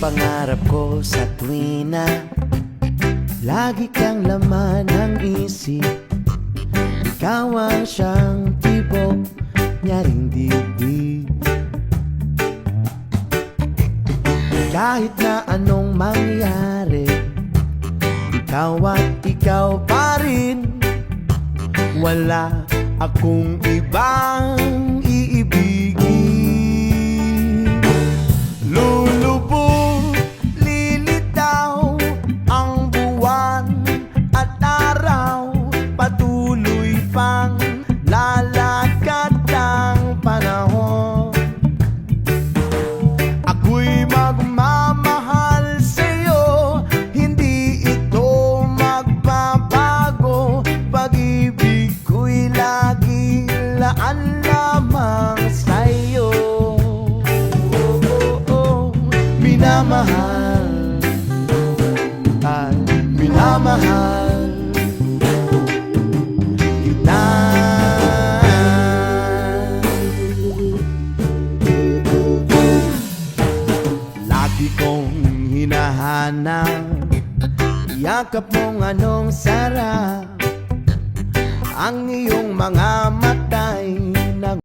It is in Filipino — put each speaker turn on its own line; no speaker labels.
pangarap ko sa tuwina, lagi kang laman ng isip. Ikaw ang siyang tibok nyaring dibdib. Kahit na anong mangyari, ikaw at ikaw pa rin. Wala akong ibang iibigin. Lulubog, lilitaw ang buwan at araw. Patuloy pang lalakad ang panahon. Ako'y magmamahal sa'yo, hindi ito magbabago. Pag-ibig ko'y lagi laan lamang sa'yo. Minamahal at minamahal kita. Lagi kong hinahanap yakap mong anong sarap. Ang iyong mga matay